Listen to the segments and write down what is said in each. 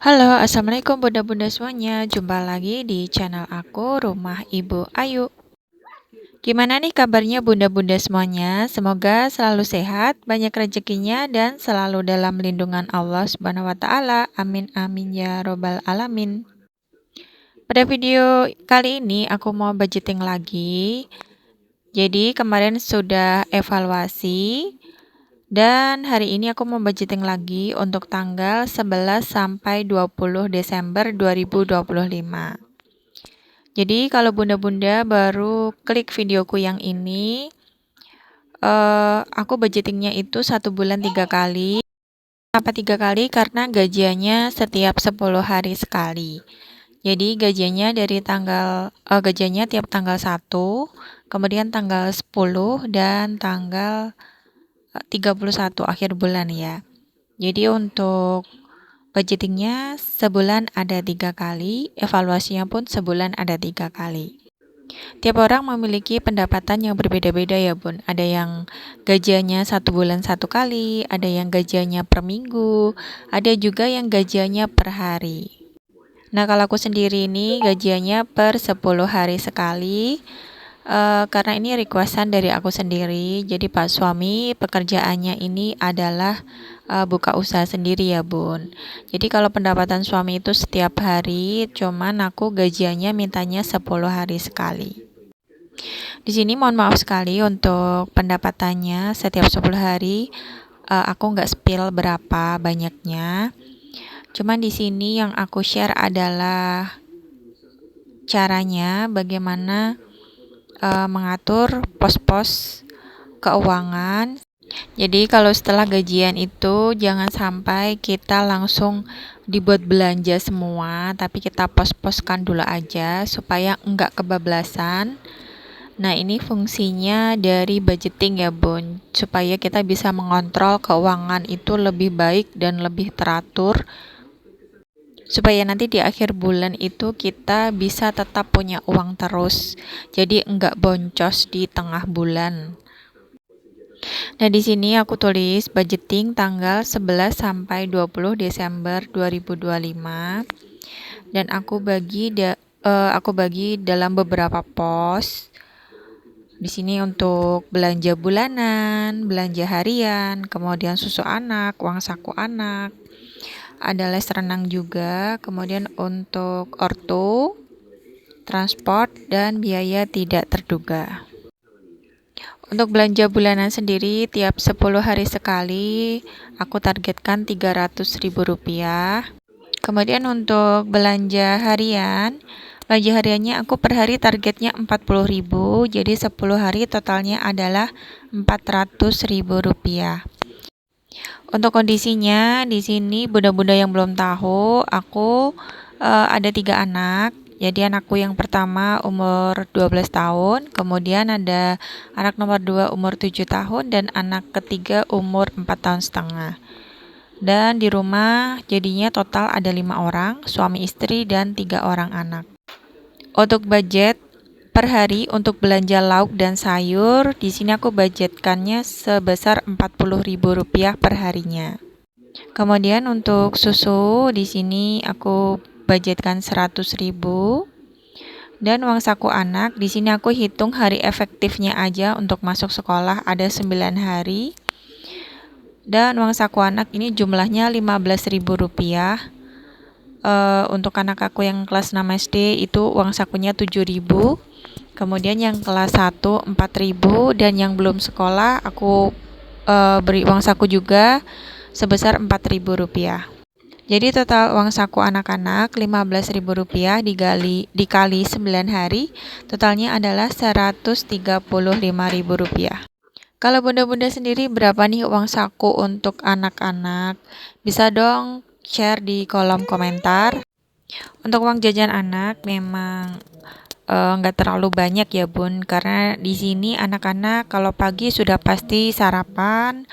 Halo, assalamualaikum bunda-bunda semuanya. Jumpa lagi di channel aku, Rumah Ibu Ayu. Gimana nih kabarnya bunda-bunda semuanya? Semoga selalu sehat, banyak rezekinya, dan selalu dalam lindungan Allah Subhanahu wa Ta'ala. Amin, amin ya Robbal 'Alamin. Pada video kali ini aku mau budgeting lagi. Jadi kemarin sudah evaluasi. Dan hari ini aku mau budgeting lagi untuk tanggal 11 sampai 20 Desember 2025. Jadi kalau bunda-bunda baru klik videoku yang ini, aku budgetingnya itu 1 bulan 3 kali. Kenapa 3 kali? Karena gajiannya setiap 10 hari sekali. Jadi gajiannya tiap tanggal 1, kemudian tanggal 10 dan tanggal 31 akhir bulan ya. Jadi untuk budgetingnya sebulan ada 3 kali, evaluasinya pun sebulan ada 3 kali. Tiap orang memiliki pendapatan yang berbeda-beda ya bun. Ada yang gajiannya 1 bulan 1 kali, ada yang gajiannya per minggu, ada juga yang gajiannya per hari. Nah kalau aku sendiri ini gajiannya per 10 hari sekali. Karena ini requestan dari aku sendiri, jadi Pak suami pekerjaannya ini adalah buka usaha sendiri ya bun. Jadi kalau pendapatan suami itu setiap hari, cuman aku gajiannya mintanya 10 hari sekali. Di sini mohon maaf sekali untuk pendapatannya setiap 10 hari, aku nggak spill berapa banyaknya. Cuman di sini yang aku share adalah caranya bagaimana mengatur pos-pos keuangan. Jadi kalau setelah gajian itu jangan sampai kita langsung dibuat belanja semua, tapi kita pos-poskan dulu aja supaya enggak kebablasan. Nah ini fungsinya dari budgeting ya bun, supaya kita bisa mengontrol keuangan itu lebih baik dan lebih teratur, supaya nanti di akhir bulan itu kita bisa tetap punya uang terus, jadi enggak boncos di tengah bulan. Nah, di sini aku tulis budgeting tanggal 11 sampai 20 Desember 2025 dan aku bagi dalam beberapa pos. Di sini untuk belanja bulanan, belanja harian, kemudian susu anak, uang saku anak, ada les renang juga, kemudian untuk ortu, transport, dan biaya tidak terduga. Untuk belanja bulanan sendiri, tiap 10 hari sekali, aku targetkan Rp300.000. Kemudian untuk belanja hariannya aku per hari targetnya 40.000, jadi 10 hari totalnya adalah Rp400.000. Untuk kondisinya di sini bunda-bunda yang belum tahu, aku ada 3 anak. Jadi anakku yang pertama umur 12 tahun, kemudian ada anak nomor 2 umur 7 tahun dan anak ketiga umur 4 tahun setengah. Dan di rumah jadinya total ada 5 orang, suami istri dan 3 orang anak. Untuk budget per hari untuk belanja lauk dan sayur, di sini aku budgetkannya sebesar Rp40.000 per harinya. Kemudian untuk susu di sini aku budgetkan 100.000. Dan uang saku anak di sini aku hitung hari efektifnya aja untuk masuk sekolah ada 9 hari. Dan uang saku anak ini jumlahnya Rp15.000. Untuk anak aku yang kelas 6 SD itu uang sakunya 7.000. Kemudian yang kelas 1 4.000 dan yang belum sekolah aku beri uang saku juga sebesar Rp4.000. Jadi total uang saku anak-anak Rp15.000 dikali 9 hari, totalnya adalah Rp135.000. Kalau bunda-bunda sendiri berapa nih uang saku untuk anak-anak? Bisa dong share di kolom komentar. Untuk uang jajan anak memang nggak terlalu banyak ya bun, karena di sini anak-anak kalau pagi sudah pasti sarapan,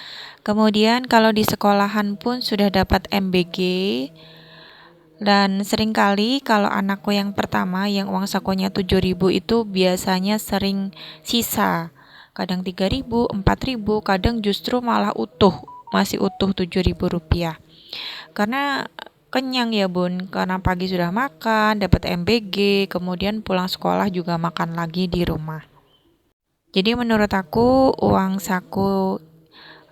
kemudian kalau di sekolahan pun sudah dapat MBG, dan seringkali kalau anakku yang pertama yang uang sakunya 7.000 itu biasanya sering sisa, kadang 3.000, 4.000, kadang justru malah masih utuh Rp7.000. Karena kenyang ya bun, karena pagi sudah makan, dapat MBG, kemudian pulang sekolah juga makan lagi di rumah. Jadi menurut aku uang saku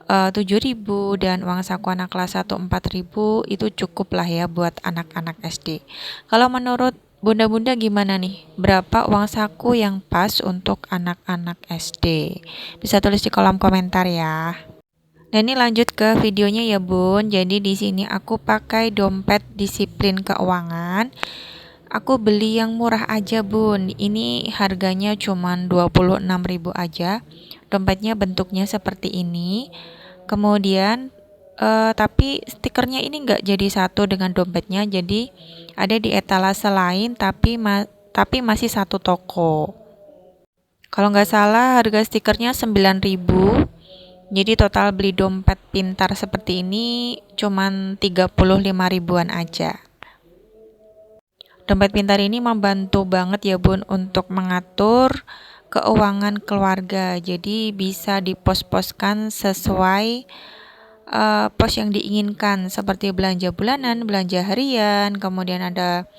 7.000 dan uang saku anak kelas 1 4.000 itu cukup lah ya buat anak-anak SD. Kalau menurut bunda-bunda gimana nih? Berapa uang saku yang pas untuk anak-anak SD? Bisa tulis di kolom komentar ya. Nah, ini lanjut ke videonya ya, Bun. Jadi di sini aku pakai dompet disiplin keuangan. Aku beli yang murah aja, Bun. Ini harganya cuma 26.000 aja. Dompetnya bentuknya seperti ini. Kemudian tapi stikernya ini nggak jadi satu dengan dompetnya, jadi ada di etalase lain tapi masih satu toko. Kalau nggak salah harga stikernya 9.000. Jadi total beli dompet pintar seperti ini cuman 35 ribuan aja. Dompet pintar ini membantu banget ya Bun untuk mengatur keuangan keluarga. Jadi bisa dipos-poskan sesuai pos yang diinginkan seperti belanja bulanan, belanja harian, kemudian ada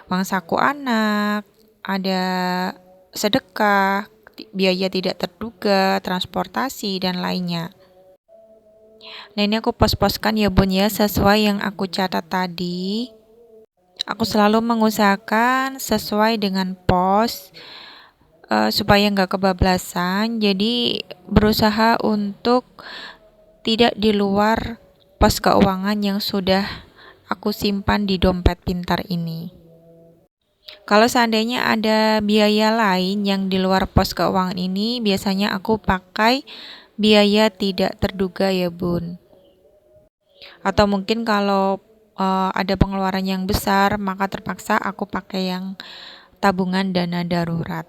uang saku anak, ada sedekah, biaya tidak terduga, transportasi, dan lainnya. Nah, ini aku pos-poskan ya Bun ya, sesuai yang aku catat tadi. Aku selalu mengusahakan sesuai dengan pos supaya nggak kebablasan. Jadi berusaha untuk tidak di luar pos keuangan yang sudah aku simpan di dompet pintar ini. Kalau seandainya ada biaya lain yang di luar pos keuangan ini, biasanya aku pakai biaya tidak terduga ya Bun. Atau mungkin kalau ada pengeluaran yang besar, maka terpaksa aku pakai yang tabungan dana darurat.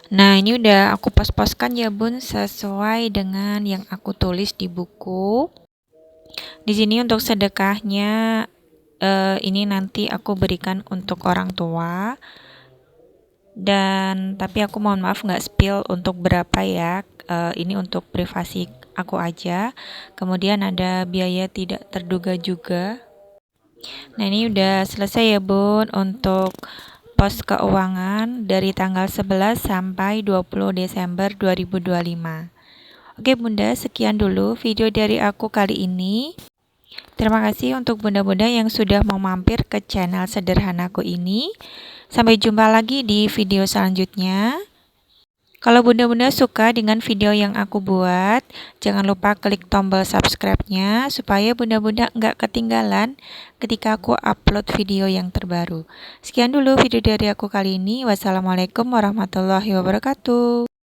Nah, ini udah aku pos-poskan ya Bun sesuai dengan yang aku tulis di buku. Di sini untuk sedekahnya ini nanti aku berikan untuk orang tua. Dan tapi aku mohon maaf nggak spill untuk berapa ya. Ini untuk privasi aku aja. Kemudian ada biaya tidak terduga juga. Nah, ini udah selesai ya Bun untuk pos keuangan dari tanggal 11 sampai 20 Desember 2025. Oke Bunda, sekian dulu video dari aku kali ini. Terima kasih untuk bunda-bunda yang sudah mau mampir ke channel sederhanaku ini. Sampai jumpa lagi di video selanjutnya. Kalau bunda-bunda suka dengan video yang aku buat, jangan lupa klik tombol subscribe-nya supaya bunda-bunda nggak ketinggalan ketika aku upload video yang terbaru. Sekian dulu video dari aku kali ini. Wassalamualaikum warahmatullahi wabarakatuh.